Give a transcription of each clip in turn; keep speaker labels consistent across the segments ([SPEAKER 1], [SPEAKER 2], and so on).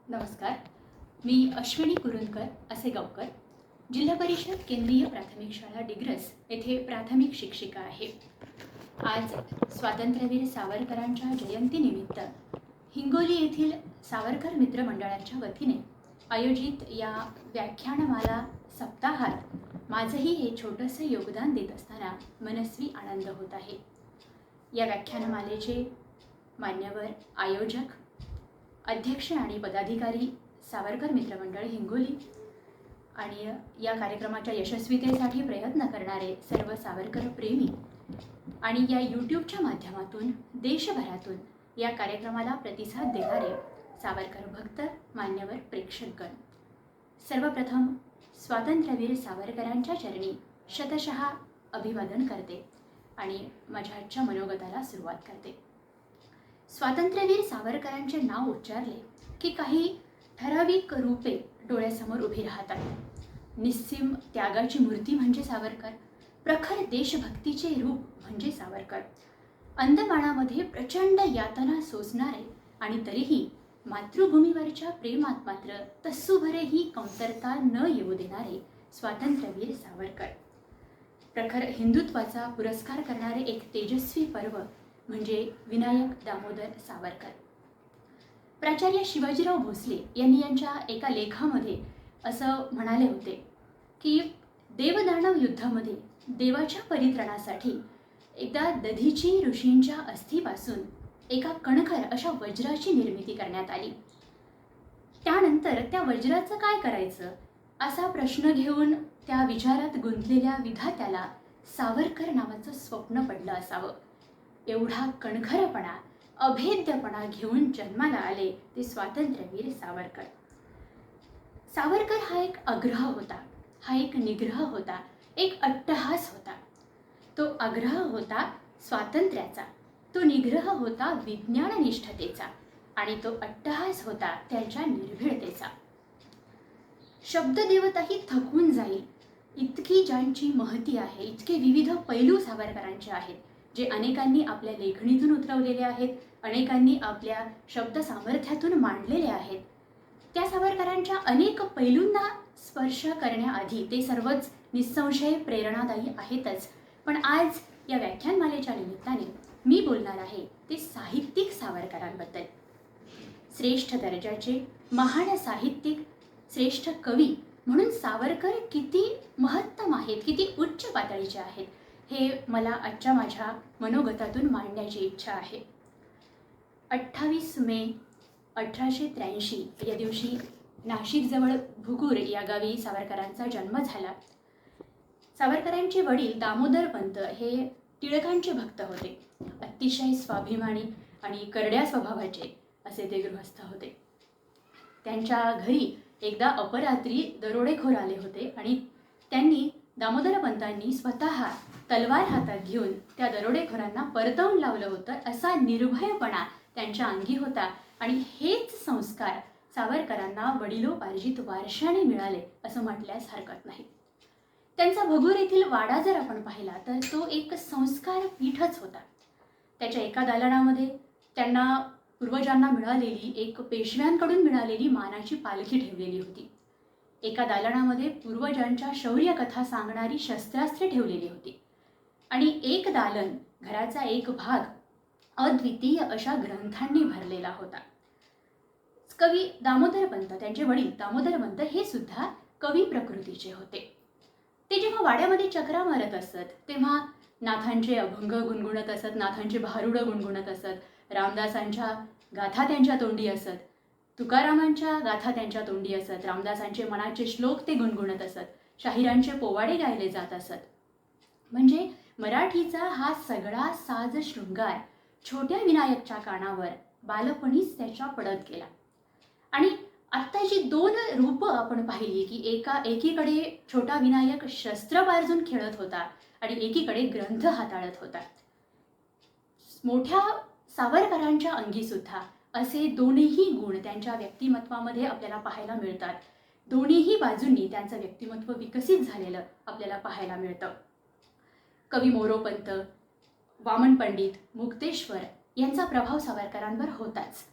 [SPEAKER 1] नमस्कार. मी अश्विनी कुरुंदकर असे गावकर, जिल्हा परिषद केंद्रीय प्राथमिक शाळा डिग्रस येथे प्राथमिक शिक्षिका आहे. आज स्वातंत्र्यवीर सावरकरांच्या जयंतीनिमित्त हिंगोली येथील सावरकर मित्र मंडळाच्या वतीने आयोजित या व्याख्यानमाला सप्ताहात माझंही हे छोटंसं योगदान देत असताना मनस्वी आनंद होत आहे. या व्याख्यानमालेचे मान्यवर आयोजक, अध्यक्ष आणि पदाधिकारी सावरकर मित्रमंडळ हिंगोली आणि या कार्यक्रमाच्या यशस्वीतेसाठी प्रयत्न करणारे सर्व सावरकर प्रेमी आणि या यूट्यूबच्या माध्यमातून देशभरातून या कार्यक्रमाला प्रतिसाद देणारे सावरकर भक्त, मान्यवर प्रेक्षकगण, सर्वप्रथम स्वातंत्र्यवीर सावरकरांच्या चरणी शतशः अभिवादन करते आणि माझ्या आजच्या मनोगताला सुरुवात करते. स्वातंत्र्यवीर सावरकरांचे नाव उच्चारले की काही ठराविक रूपे डोळ्यासमोर उभी राहतात. निस्सीम त्यागाची मूर्ती म्हणजे सावरकर, प्रखर देशभक्तीचे रूप म्हणजे सावरकर, अंदमानामध्ये प्रचंड यातना सोसणारे आणि तरीही मातृभूमीवरच्या प्रेमात मात्र तसूभरही कमतरता न येऊ देणारे स्वातंत्र्यवीर सावरकर, प्रखर हिंदुत्वाचा पुरस्कार करणारे एक तेजस्वी पर्व म्हणजे विनायक दामोदर सावरकर. प्राचार्य शिवाजीराव भोसले यांनी यांच्या एका लेखामध्ये असं म्हणाले होते की देवदानव युद्धामध्ये देवाच्या परित्रणासाठी एकदा दधीची ऋषींच्या अस्थीपासून एका कणखर अशा वज्राची निर्मिती करण्यात आली. त्यानंतर त्या वज्राचं काय करायचं असा प्रश्न घेऊन त्या विचारात गुंतलेल्या विधात्याला सावरकर नावाचं स्वप्न पडलं असावं. एवढा कणखरपणा, अभेद्यपणा घेऊन जन्माला आले ते स्वातंत्र्यवीर सावरकर. सावरकर हा एक आग्रह होता, हा एक निग्रह होता, एक अट्टहास होता. तो आग्रह होता स्वातंत्र्याचा, तो निग्रह होता विज्ञाननिष्ठतेचा आणि तो अट्टहास होता त्यांच्या निर्भीडतेचा. शब्ददेवताही थकून जाईल इतकी ज्यांची महती आहे, इतके विविध पैलू सावरकरांचे आहेत, जे अनेकांनी आपल्या लेखणीतून उतरवलेले आहेत, अनेकांनी आपल्या शब्द सामर्थ्यातून मांडलेले आहेत. त्या सावरकरांच्या अनेक पैलूंना स्पर्श करण्याआधी ते सर्वच निस्संशय प्रेरणादायी आहेतच. पण आज या व्याख्यानमालेच्या निमित्ताने मी बोलणार आहे ते साहित्यिक सावरकरांबद्दल. श्रेष्ठ दर्जाचे महान साहित्यिक, श्रेष्ठ कवी म्हणून सावरकर किती महत्तम आहेत, किती उच्च पातळीचे आहेत, हे मला आजच्या माझ्या मनोगतातून मांडण्याची इच्छा आहे. 28 मे 1883 या दिवशी नाशिकजवळ भुगूर या गावी सावरकरांचा जन्म झाला. सावरकरांचे वडील दामोदरपंत हे टिळकांचे भक्त होते. अतिशय स्वाभिमानी आणि करड्या स्वभावाचे असे ते गृहस्थ होते. त्यांच्या घरी एकदा अपरात्री दरोडेखोर आले होते आणि त्यांनी दामोदरपंतांनी स्वतः तलवार हातात घेऊन त्या दरोडेखोरांना परतवून लावलं होतं. असा निर्भयपणा त्यांच्या अंगी होता आणि हेच संस्कार सावरकरांना वडिलोपार्जित वारशाने मिळाले असं म्हटल्यास हरकत नाही. त्यांचा भगूर येथील वाडा जर आपण पाहिला तर तो एक संस्कार पीठच होता. त्याच्या एका दालनामध्ये त्यांना पूर्वजांना मिळालेली, एक पेशव्यांकडून मिळालेली मानाची पालखी ठेवलेली होती. एका दालनामध्ये पूर्वजांच्या शौर्यकथा सांगणारी शस्त्रास्त्रे ठेवलेली होती आणि एक दालन, घराचा एक भाग अद्वितीय अशा ग्रंथांनी भरलेला होता. कवी दामोदरपंत, त्यांचे वडील दामोदरपंत हे सुद्धा कवी प्रकृतीचे होते. ते जेव्हा वाड्यामध्ये चक्रा मारत असत तेव्हा नाथांचे अभंग गुणगुणत असत, नाथांचे भारुडं गुणगुणत असत, रामदासांच्या गाथा त्यांच्या तोंडी असत, तुकारामांच्या गाथा त्यांच्या तोंडी असत, रामदासांचे मनाचे श्लोक ते गुणगुणत असत, शाहिरांचे पोवाडे गायले जात असत. म्हणजे मराठीचा हा सगळा साज शृंगार छोट्या विनायकच्या कानावर बालपणीच त्याच्या पडत गेला. आणि आत्ता जी दोन रूपं आपण पाहिली की एकीकडे छोटा विनायक शस्त्र बारजून खेळत होता आणि एकीकडे ग्रंथ हाताळत होता. मोठ्या सावरकरांच्या अंगी सुद्धा असे दोन्हीही गुण त्यांच्या व्यक्तिमत्वामध्ये आपल्याला पाहायला मिळतात. दोन्हीही बाजूंनी त्यांचं व्यक्तिमत्व विकसित झालेलं आपल्याला पाहायला मिळतं. कवी मोरोपंत, वामन पंडित, मुक्तेश्वर यांचा प्रभाव सावरकरांवर होताच.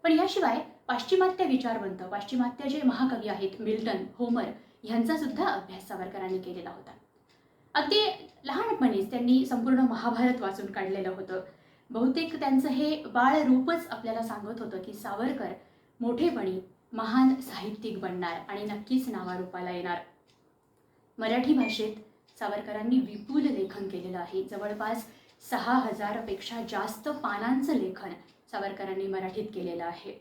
[SPEAKER 1] पण याशिवाय पाश्चिमात्य विचारवंत, पाश्चिमात्य जे महाकवी आहेत मिल्टन, होमर, ह्यांचा सुद्धा अभ्यास सावरकरांनी केलेला होता. अगदी लहानपणीच त्यांनी संपूर्ण महाभारत वाचून काढलेलं होतं. बहुतेक त्यांचं हे बाळ रूपच आपल्याला सांगत होतं की सावरकर मोठेपणी महान साहित्यिक बनणार आणि नक्कीच नावारूपाला येणार. मराठी भाषेत सावरकरांनी विपुल लेखन केलेलं आहे. जवळपास 6000 पेक्षा जास्त पानांचं लेखन सावरकरांनी मराठीत केलेलं आहे.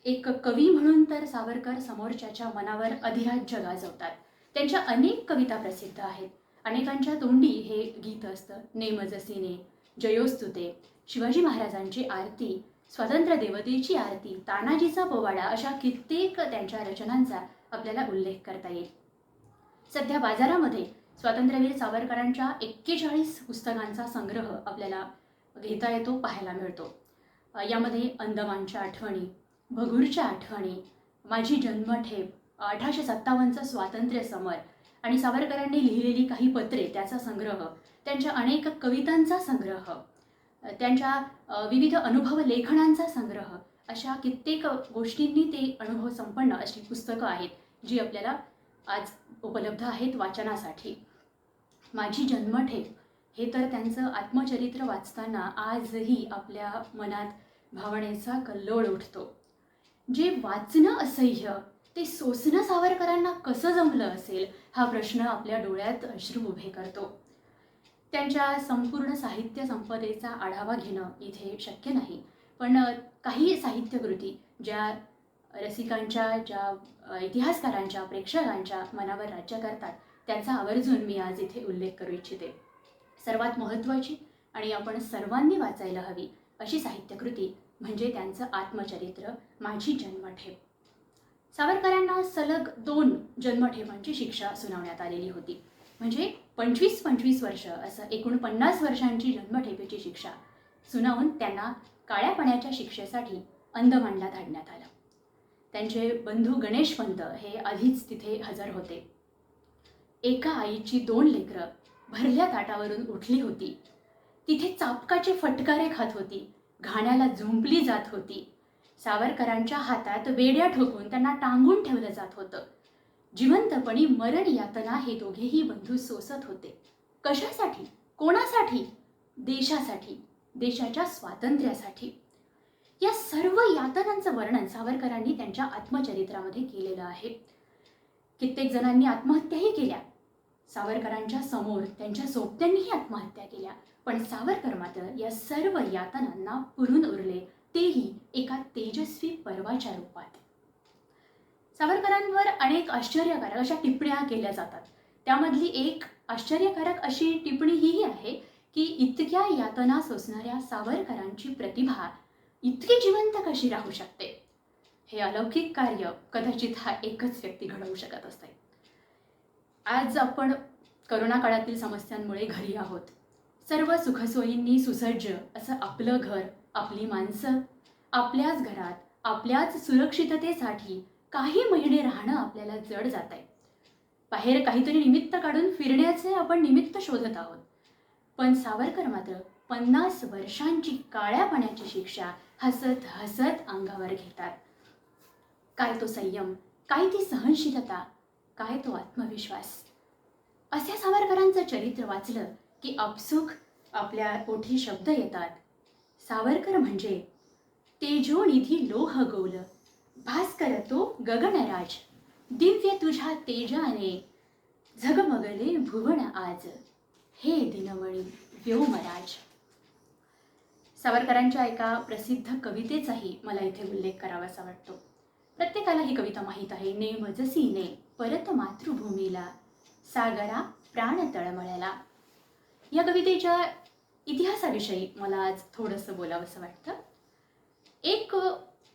[SPEAKER 1] एक कवी म्हणून तर सावरकर समोरच्याच्या मनावर अधिराज्य गाजवतात. त्यांच्या अनेक कविता प्रसिद्ध आहेत. अनेकांच्या तोंडी हे गीत असतं. नेमजसीने, जयोस्तुते, शिवाजी महाराजांची आरती, स्वातंत्र्य देवतेची आरती, तानाजीचा पोवाडा अशा कित्येक त्यांच्या रचनांचा आपल्याला उल्लेख करता येईल. सध्या बाजारामध्ये स्वातंत्र्यवीर सावरकरांच्या 41 पुस्तकांचा संग्रह आपल्याला घेता येतो, पाहायला मिळतो. यामध्ये अंदमानच्या आठवणी, भगूरच्या आठवणी, माझी जन्मठेप, 1857चं स्वातंत्र्य समर आणि सावरकरांनी लिहिलेली काही पत्रे त्याचा संग्रह, त्यांच्या अनेक कवितांचा संग्रह, त्यांच्या विविध अनुभव लेखनांचा संग्रह, अशा कित्येक गोष्टींनी ते अनुभव संपन्न अशी पुस्तकं आहेत जी आपल्याला आज उपलब्ध आहेत वाचनासाठी. माझी जन्मठेप हे तर त्यांचं आत्मचरित्र वाचताना आजही आपल्या मनात भावनेचा कल्लोळ उठतो. जे वाचणं असह्य ते सोसणं सावरकरांना कसं जमलं असेल हा प्रश्न आपल्या डोळ्यात अश्रू उभे करतो. त्यांच्या संपूर्ण साहित्य संपदेचा आढावा घेणं इथे शक्य नाही, पण काही साहित्यकृती ज्या रसिकांच्या, ज्या इतिहासकारांच्या, प्रेक्षकांच्या मनावर राज्य करतात त्यांचा आवर्जून मी आज इथे उल्लेख करू इच्छिते. सर्वात महत्त्वाची आणि आपण सर्वांनी वाचायला हवी अशी साहित्यकृती म्हणजे त्यांचं आत्मचरित्र माझी जन्मठेप. सावरकरांना सलग 2 जन्मठेपांची शिक्षा सुनावण्यात आलेली होती. म्हणजे 25-25 वर्ष असं एकूण 50 वर्षांची जन्मठेपेची शिक्षा सुनावून त्यांना काळ्या पाण्याच्या शिक्षेसाठी अंदमानला धाडण्यात आलं. त्यांचे बंधू गणेशपंत हे आधीच तिथे हजर होते. एका आईची 2 लेकरं भरल्या ताटावरून उठली होती. तिथे चापकाचे फटकारे खात होती, घाण्याला झुंपली जात होती. सावरकरांच्या हातात वेड्या ठोकून त्यांना टांगून ठेवलं जात होतं. जिवंतपणी मरण यातना हे दोघेही बंधू सोसत होते. कशासाठी? कोणासाठी? देशासाठी, देशाच्या स्वातंत्र्यासाठी. या सर्व यातनांचं वर्णन सावरकरांनी त्यांच्या आत्मचरित्रामध्ये केलेलं आहे. कित्येक जणांनी आत्महत्याही केल्या. सावरकरांच्या समोर त्यांच्या सोबत्यांनीही आत्महत्या केल्या. पण सावरकर मात्र या सर्व यातनांना पुरून उरले, तेही एका तेजस्वी पर्वाच्या रूपात. सावरकरांवर अनेक आश्चर्यकारक अशा टिप्पण्या केल्या जातात. त्यामधली एक आश्चर्यकारक अशी टिप्पणी ही आहे की इतक्या यातना सोसणाऱ्या सावरकरांची प्रतिभा इतकी जिवंत कशी राहू शकते. हे अलौकिक कार्य कदाचित हा एकच व्यक्ती घडवू शकत असते. आज आपण करोना काळातील समस्यांमुळे घरी आहोत. सर्व सुखसोयींनी सुसज्ज असं आपलं घर, आपली माणसं, आपल्याच घरात आपल्याच सुरक्षिततेसाठी काही महिने राहणं आपल्याला जड जात आहे. बाहेर काहीतरी निमित्त काढून फिरण्याचे आपण निमित्त शोधत आहोत. पण सावरकर मात्र 50 वर्षांची काळ्या पाण्याची शिक्षा हसत हसत अंगावर घेतात. काय तो संयम, काय ती सहनशीलता, काय तो आत्मविश्वास. अशा सावरकरांचं चरित्र वाचलं की आपसूक आपल्या ओठी शब्द येतात. सावरकर म्हणजे तेजोनिधी लोह गोल, भास्कर तो गगनराज, दिव्य तुझ्या तेजाने झगमगले भुवन आज, हे दिनमणी व्योमराज. सावरकरांच्या एका प्रसिद्ध कवितेचाही मला इथे उल्लेख करावासा वाटतो. प्रत्येकाला ही कविता माहीत आहे. नेमजसीने परत मातृभूमीला, सागरा प्राण तळमळला. या कवितेच्या इतिहासाविषयी मला आज थोडंसं बोलावंसं वाटतं. एक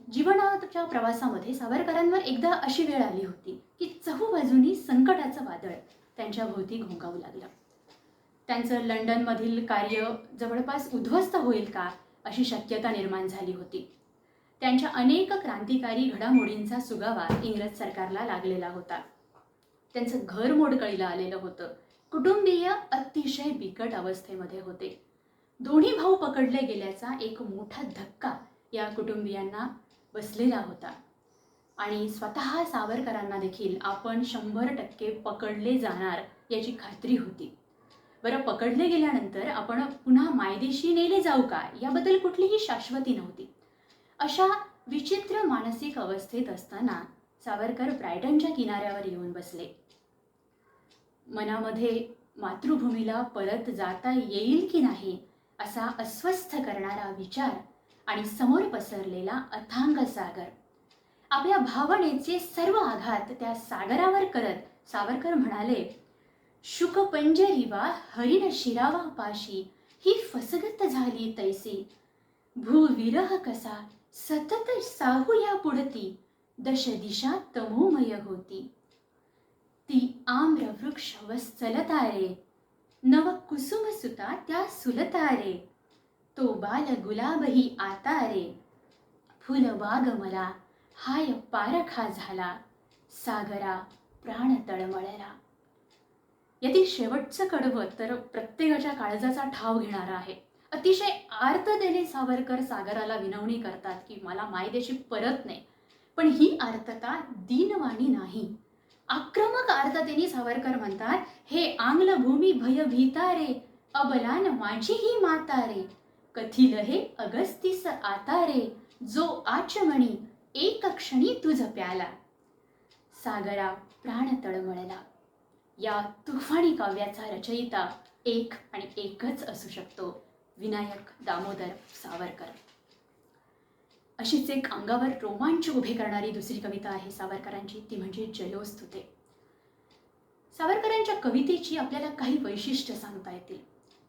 [SPEAKER 1] जीवनाच्या प्रवासामध्ये सावरकरांवर एकदा अशी वेळ आली होती की चहूबाजूनी संकटाचं वादळ त्यांच्या भोवती घोंगावू लागलं. त्यांचं लंडनमधील कार्य जवळपास उद्ध्वस्त होईल का अशी शक्यता निर्माण झाली होती. त्यांच्या अनेक क्रांतिकारी घडामोडींचा सुगावा इंग्रज सरकारला लागलेला होता. त्यांचं घर मोडकळीला आलेलं होतं. कुटुंबीय अतिशय बिकट अवस्थेमध्ये होते. दोन्ही भाऊ पकडले गेल्याचा एक मोठा धक्का या कुटुंबियांना बसलेला होता आणि स्वतः सावरकरांना देखील आपण 100% पकडले जाणार याची खात्री होती. बरं, पकडले गेल्यानंतर आपण पुन्हा मायदेशी नेले जाऊ का याबद्दल कुठलीही शाश्वती नव्हती. अशा विचित्र मानसिक अवस्थेत असताना सावरकर ब्रायटनच्या किनाऱ्यावर येऊन बसले. मनामध्ये मातृभूमीला परत जाता येईल की नाही असा अस्वस्थ करणारा विचार आणि समोर पसरलेला अथांग सागर. आपल्या भावनेचे सर्व आघात त्या सागरावर करत सावरकर म्हणाले, शुक पंजरी वा हरिण शिरावा पाशी ही फसगत झाली तैसी. भूविरह कसा सतत साहूया पुढती, दश दिशा तमोमय होती. ती आम्र वृक्ष वत्सलतारे, नव कुसुम सुता त्या सुलतारे. तो बाल गुलाबही आतारे, फुलबाग मला हाय पारखा झाला, सागरा प्राण तळमळला. यातील शेवटचं कडवं तर प्रत्येकाच्या काळजाचा ठाव घेणारा आहे. अतिशय आर्ततेने सावरकर सागराला विनवणी करतात की मला मायदेशी परत नाही. पण ही आर्तता दीनवाणी नाही. आक्रमक आर्ततेने सावरकर म्हणतात, हे आंग्ल भूमी भय भीतारे, अबलान माझी ही मातारे. कथिल हे अगस्तीस आतारे, जो आचमणी एक क्षणी तुझ प्याला. सागरा प्राण तळमळला. या तुफानी काव्याचा रचयिता एक आणि एकच असू शकतो, विनायक दामोदर सावरकर. अशीच एक अंगावर रोमांच उभे करणारी दुसरी कविता आहे सावरकरांची, ती म्हणजे जयोस्तुते. सावरकरांच्या कवितेची आपल्याला काही वैशिष्ट्य सांगता येतील.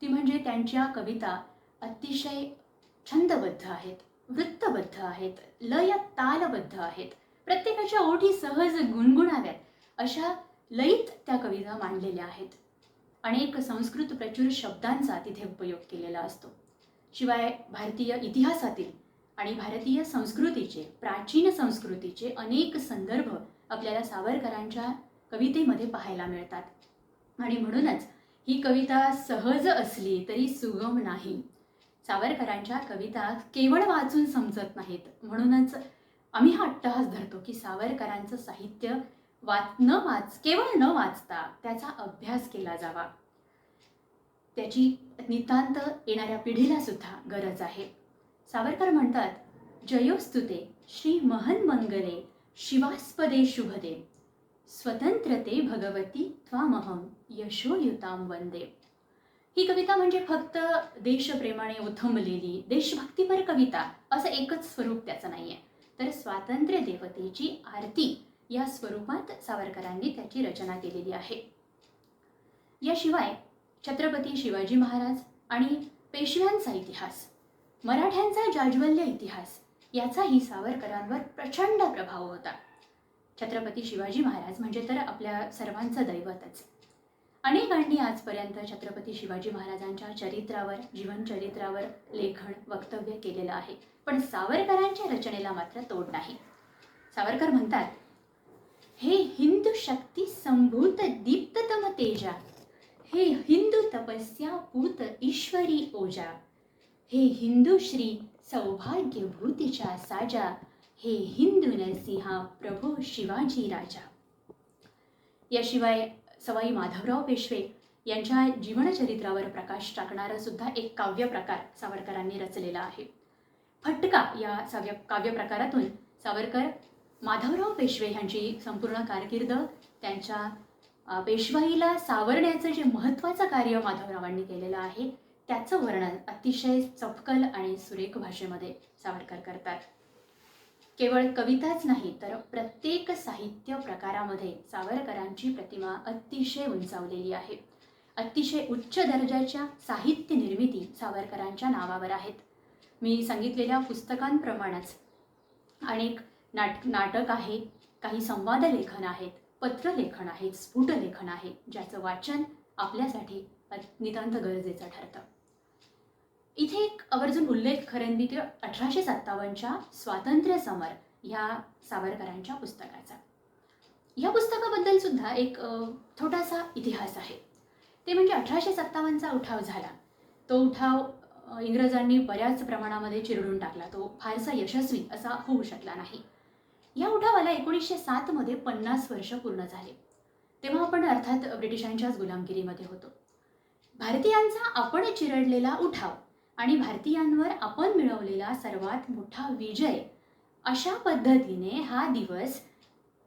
[SPEAKER 1] ती म्हणजे त्यांच्या कविता अतिशय छंदबद्ध आहेत, वृत्तबद्ध आहेत, लय तालबद्ध आहेत. प्रत्येकाच्या ओठी सहज गुणगुणाव्यात अशा लयीत त्या कविता मांडलेल्या आहेत. अनेक संस्कृत प्रचूर शब्दांचा तिथे उपयोग केलेला असतो. शिवाय भारतीय इतिहासातील आणि भारतीय संस्कृतीचे, प्राचीन संस्कृतीचे अनेक संदर्भ आपल्याला सावरकरांच्या कवितेमध्ये पाहायला मिळतात. आणि म्हणूनच ही कविता सहज असली तरी सुगम नाही. सावरकरांच्या कविता केवळ वाचून समजत नाहीत. म्हणूनच आम्ही हा अट्टहास धरतो की सावरकरांचं साहित्य केवळ न वाचता त्याचा अभ्यास केला जावा. त्याची नितांत येणाऱ्या पिढीला सुद्धा गरज आहे. सावरकर म्हणतात, जयोस्तुते श्री महन्मंगले शिवास्पदे शुभदे, स्वतंत्रते भगवती त्वामहं यशोयुतां वंदे. ही कविता म्हणजे फक्त देशप्रेमाने उथंबलेली देशभक्तीपर कविता असं एकच स्वरूप त्याचं नाहीये, तर स्वातंत्र्य देवतेची आरती या स्वरूपात सावरकरांनी त्याची रचना केलेली आहे. याशिवाय छत्रपती शिवाजी महाराज आणि पेशव्यांचा इतिहास, मराठ्यांचा जाज्वल्य इतिहास याचाही सावरकरांवर प्रचंड प्रभाव होता. छत्रपती शिवाजी महाराज म्हणजे तर आपल्या सर्वांचं दैवतच. अनेकांनी आजपर्यंत छत्रपती शिवाजी महाराजांच्या चरित्रावर, जीवनचरित्रावर लेखन, वक्तव्य केलेलं आहे. पण सावरकरांच्या रचनेला मात्र तोड नाही. सावरकर म्हणतात, हे हिंदू शक्ती संभूत दीप्ततम तेजा, हे हिंदू तपस्या पूत ईश्वरी ओजा, हे हिंदू श्री सौभाग्यभूतीच्या साजा, हे हिंदू नरसिंहा प्रभू शिवाजी राजा. याशिवाय सवाई माधवराव पेशवे यांच्या जीवनचरित्रावर प्रकाश टाकणारा सुद्धा एक काव्यप्रकार सावरकरांनी रचलेला आहे. फटका या काव्यप्रकारातून सावरकर माधवराव पेशवे यांची संपूर्ण कारकीर्द, त्यांच्या पेशवाईला सावरण्याचं जे महत्त्वाचं कार्य माधवरावांनी केलेलं आहे त्याचं वर्णन अतिशय चपकल आणि सुरेख भाषेमध्ये सावरकर करतात. केवळ कविताच नाही तर प्रत्येक साहित्य प्रकारामध्ये सावरकरांची प्रतिमा अतिशय उंचावलेली आहे. अतिशय उच्च दर्जाच्या साहित्य निर्मिती सावरकरांच्या नावावर आहेत. मी सांगितलेल्या पुस्तकांप्रमाणेच अनेक नाटक आहे, काही संवाद लेखन आहेत, पत्रलेखन आहेत, स्फुटलेखन आहे, ज्याचं वाचन आपल्यासाठी नितांत गरजेचं ठरतं. इथे एक आवर्जून उल्लेख करेन मी ते 1857च्या स्वातंत्र्य समर ह्या सावरकरांच्या पुस्तकाचा. या पुस्तकाबद्दल सुद्धा एक छोटासा इतिहास आहे. ते म्हणजे 1857चा उठाव झाला. तो उठाव इंग्रजांनी बऱ्याच प्रमाणामध्ये चिरडून टाकला. तो फारसा यशस्वी असा होऊ शकला नाही. या उठावाला 1907 मध्ये 50 वर्ष पूर्ण झाले. तेव्हा आपण अर्थात ब्रिटिशांच्याच गुलामगिरीमध्ये होतो. भारतीयांचा आपण चिरडलेला उठाव आणि भारतीयांवर आपण मिळवलेला सर्वात मोठा विजय, अशा पद्धतीने हा दिवस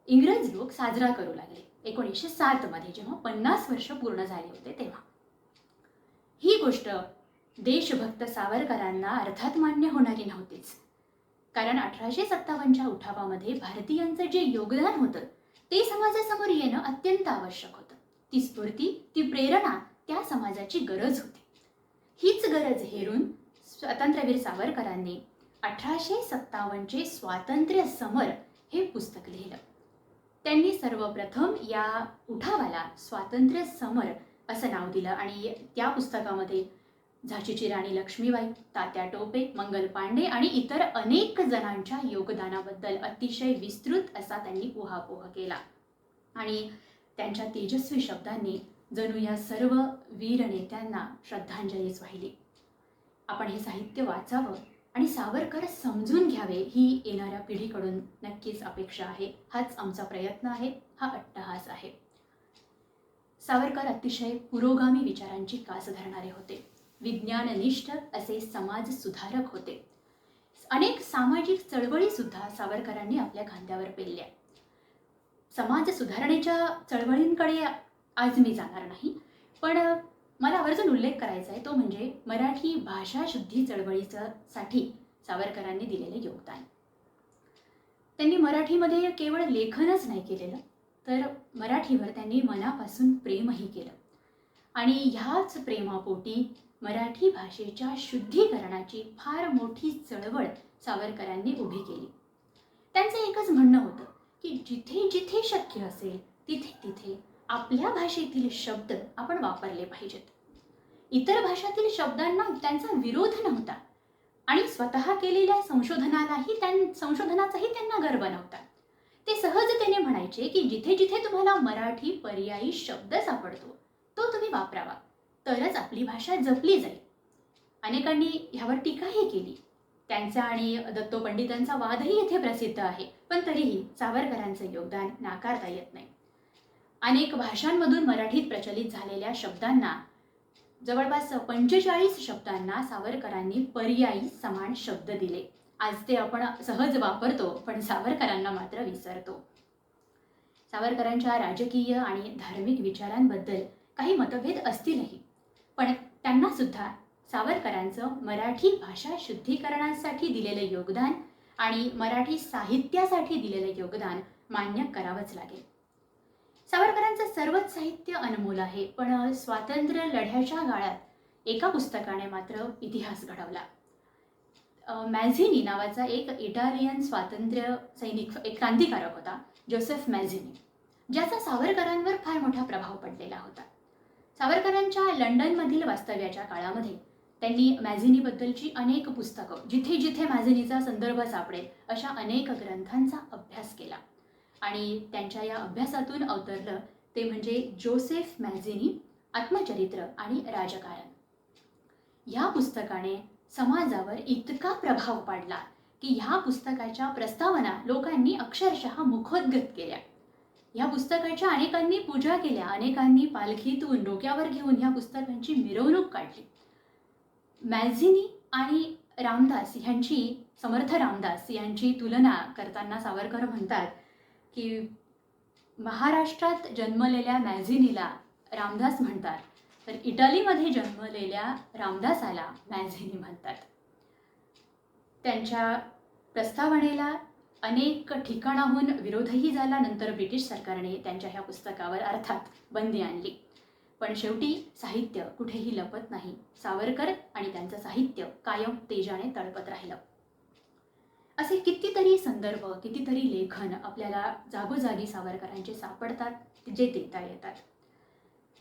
[SPEAKER 1] इंग्रज लोक साजरा करू लागले 1907 मध्ये, जेव्हा 50 वर्ष पूर्ण झाले होते तेव्हा. ही गोष्ट देशभक्त सावरकरांना अर्थात मान्य होणारी नव्हतीच. कारण 1857च्या उठावामध्ये भारतीयांचं जे योगदान होतं ते समाजासमोर येणं अत्यंत आवश्यक होतं. ती स्फूर्ती, ती प्रेरणा त्या समाजाची गरज होती. हीच गरज हेरून स्वातंत्र्यवीर सावरकरांनी 1857चे स्वातंत्र्य समर हे पुस्तक लिहिलं. त्यांनी सर्वप्रथम या उठावाला स्वातंत्र्य समर असं नाव दिलं आणि त्या पुस्तकामध्ये झाशीची राणी लक्ष्मीबाई, तात्या टोपे, मंगल पांडे आणि इतर अनेक जणांच्या योगदानाबद्दल अतिशय विस्तृत असा त्यांनी उहापोह केला. आणि त्यांच्या तेजस्वी शब्दांनी जणू या सर्व वीर नेत्यांना श्रद्धांजलीच वाहिली. आपण हे साहित्य वाचावं आणि सावरकर समजून घ्यावे ही येणाऱ्या पिढीकडून नक्कीच अपेक्षा आहे. हाच आमचा प्रयत्न आहे, हा अट्टहास आहे. सावरकर अतिशय पुरोगामी विचारांची कास धरणारे होते. विज्ञाननिष्ठ असे समाज सुधारक होते. अनेक सामाजिक चळवळी सुद्धा सावरकरांनी आपल्या खांद्यावर पेलल्या. समाज सुधारणेच्या चळवळींकडे आज मी जाणार नाही, पण मला आवर्जून उल्लेख करायचा आहे तो म्हणजे मराठी भाषा शुद्धी चळवळीसाठी सावरकरांनी दिलेले योगदान. त्यांनी मराठीमध्ये केवळ लेखनच नाही केलेलं, तर मराठीवर त्यांनी मनापासून प्रेमही केलं. आणि ह्याच प्रेमापोटी मराठी भाषेच्या शुद्धीकरणाची फार मोठी चळवळ सावरकरांनी उभी केली. त्यांचं एकच म्हणणं होतं की जिथे जिथे शक्य असेल तिथे तिथे आपल्या भाषेतील शब्द आपण वापरले पाहिजेत. इतर भाषातील शब्दांना त्यांचा विरोध नव्हता आणि स्वतः केलेल्या संशोधनाचाही त्यांना गर्व नव्हता. ते सहजतेने म्हणायचे की जिथे जिथे तुम्हाला मराठी पर्यायी शब्द सापडतो तो तुम्ही वापरावा, तरच आपली भाषा जपली जाईल. अनेकांनी ह्यावर टीकाही केली. त्यांचा आणि दत्तो पंडितांचा वादही येथे प्रसिद्ध आहे, पण तरीही सावरकरांचं योगदान नाकारता येत नाही. अनेक भाषांमधून मराठीत प्रचलित झालेल्या शब्दांना, जवळपास 45 शब्दांना सावरकरांनी पर्यायी समान शब्द दिले. आज ते आपण सहज वापरतो, पण सावरकरांना मात्र विसरतो. सावरकरांच्या राजकीय आणि धार्मिक विचारांबद्दल काही मतभेद असतीलही, पण त्यांना सुद्धा सावरकरांचं मराठी भाषा शुद्धीकरणासाठी दिलेलं योगदान आणि मराठी साहित्यासाठी दिलेलं योगदान मान्य करावंच लागेल. सावरकरांचं सर्वच साहित्य अनमोल आहे, पण स्वातंत्र्य लढ्याच्या काळात एका पुस्तकाने मात्र इतिहास घडवला. मॅझिनी नावाचा एक इटालियन स्वातंत्र्य सैनिक, एक क्रांतिकारक होता, जोसेफ मॅझिनी, ज्याचा सावरकरांवर फार मोठा प्रभाव पडलेला होता. सावरकरांच्या लंडनमधील वास्तव्याच्या काळामध्ये त्यांनी मॅझिनीबद्दलची अनेक पुस्तकं, जिथे जिथे मॅझिनीचा संदर्भ सापडेल अशा अनेक ग्रंथांचा अभ्यास केला आणि त्यांच्या या अभ्यासातून अवतरलं ते म्हणजे जोसेफ मॅझिनी, आत्मचरित्र आणि राजकारण. या पुस्तकाने समाजावर इतका प्रभाव पाडला की ह्या पुस्तकाच्या प्रस्तावना लोकांनी अक्षरशः मुखोद्गत केल्या. ह्या पुस्तकाच्या अनेकांनी पूजा केल्या, अनेकांनी पालखीतून डोक्यावर घेऊन ह्या पुस्तकांची मिरवणूक काढली. मॅझिनी आणि रामदास ह्यांची, समर्थ रामदास यांची तुलना करताना सावरकर म्हणतात की महाराष्ट्रात जन्मलेल्या मॅझिनीला रामदास म्हणतात, तर इटलीमध्ये जन्मलेल्या रामदासाला मॅझिनी म्हणतात. त्यांच्या प्रस्तावनेला अनेक ठिकाणाहून विरोधही झाला. नंतर ब्रिटिश सरकारने त्यांच्या ह्या पुस्तकावर अर्थात बंदी आणली, पण शेवटी साहित्य कुठेही लपत नाही. सावरकर आणि त्यांचं साहित्य कायम तेजाने तळपत राहिलं. असे कितीतरी संदर्भ, कितीतरी लेखन आपल्याला जागोजागी सावरकरांचे सापडतात, जे देता येतात.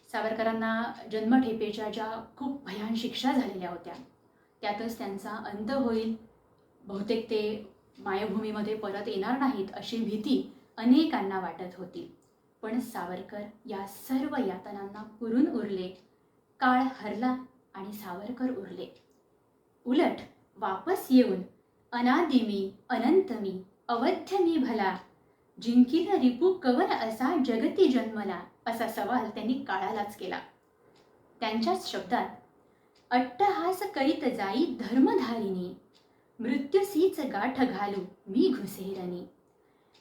[SPEAKER 1] सावरकरांना जन्मठेपेच्या ज्या खूप भयान शिक्षा झालेल्या होत्या, त्यातच त्यांचा अंत होईल, बहुतेक ते मायभूमीमध्ये परत येणार नाहीत अशी भीती अनेकांना वाटत होती. पण सावरकर या सर्व यातनांना पुरून उरले. काळ हरला आणि सावरकर उरले. उलट वापस येऊन अनादि मी अनंत मी अवध्य मी भला जिंकील रिपू कवन असा जगती जन्मला, असा सवाल त्यांनी काळालाच केला. त्यांच्याच शब्दात, अट्टहास करीत जाई धर्मधारिणी मृत्यूसीच गाठ घालू मी घुसेरणी.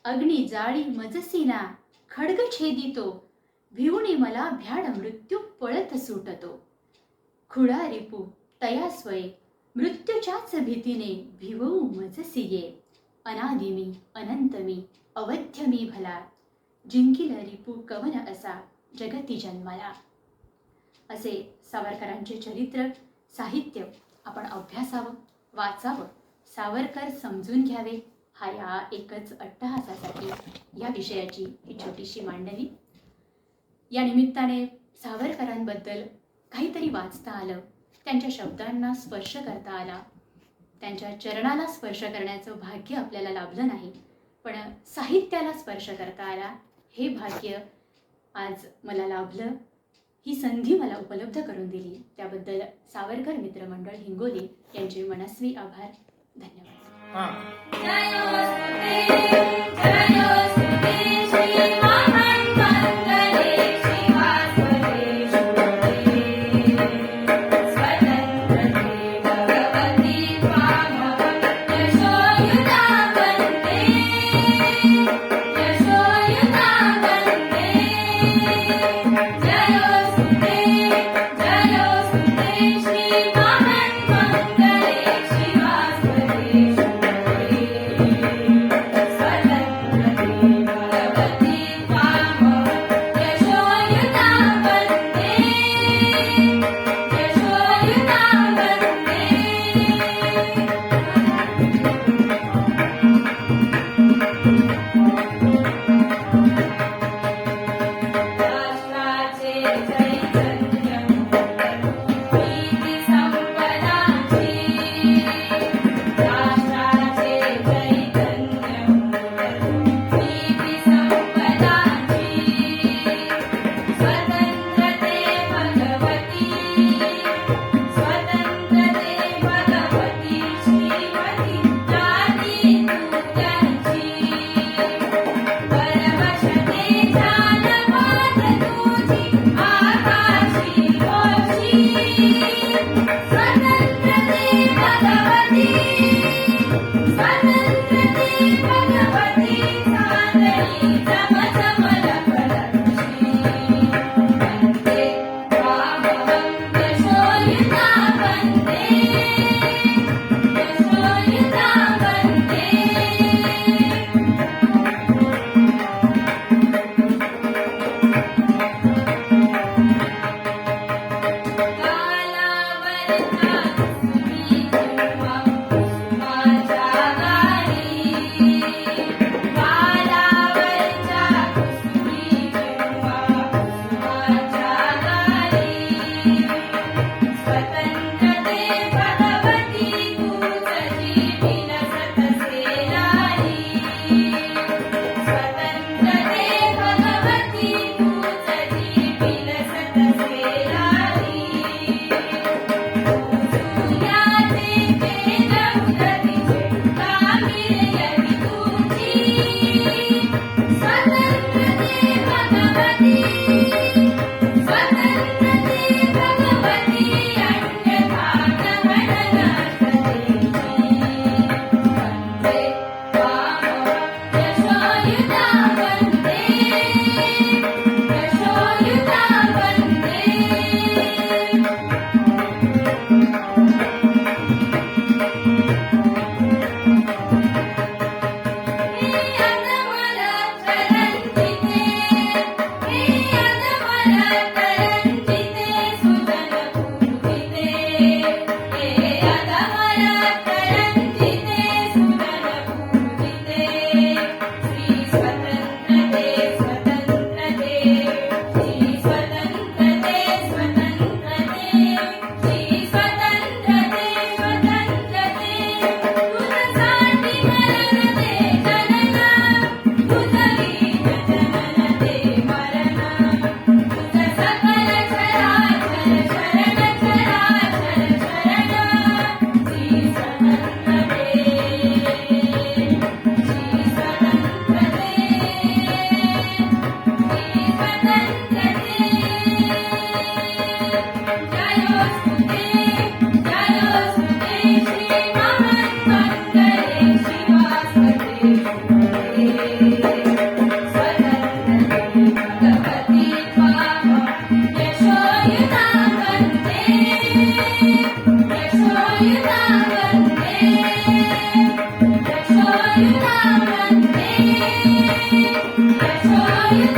[SPEAKER 1] अग्नी जाळी मजसीना खड्ग छेदितो भिवणी मला भ्याड मृत्यू पळत सुटतो. खुळा रिपू तया स्वये मृत्यूच्याच भीतीने भिवू मजसी ये. अनादि मी अनंत मी अवध्य मी भला जिंकील रिपू कवन असा जगती जन्मला. असे सावरकरांचे चरित्र साहित्य आपण अभ्यासावं, वाचावं, सावरकर समजून घ्यावे. हा या एकच अट्टहासासाठी या विषयाची ही छोटीशी मांडणी. या निमित्ताने सावरकरांबद्दल काहीतरी वाचता आलं, त्यांच्या शब्दांना स्पर्श करता आला. त्यांच्या चरणाला स्पर्श करण्याचं भाग्य आपल्याला लाभलं नाही, पण साहित्याला स्पर्श करता आला हे भाग्य आज मला लाभलं. ही संधी मला उपलब्ध करून दिली त्याबद्दल सावरकर मित्रमंडळ हिंगोली यांचे मनस्वी आभार. धन्यवाद.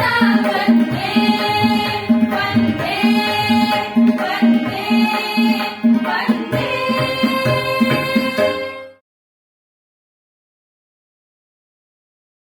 [SPEAKER 2] तुझा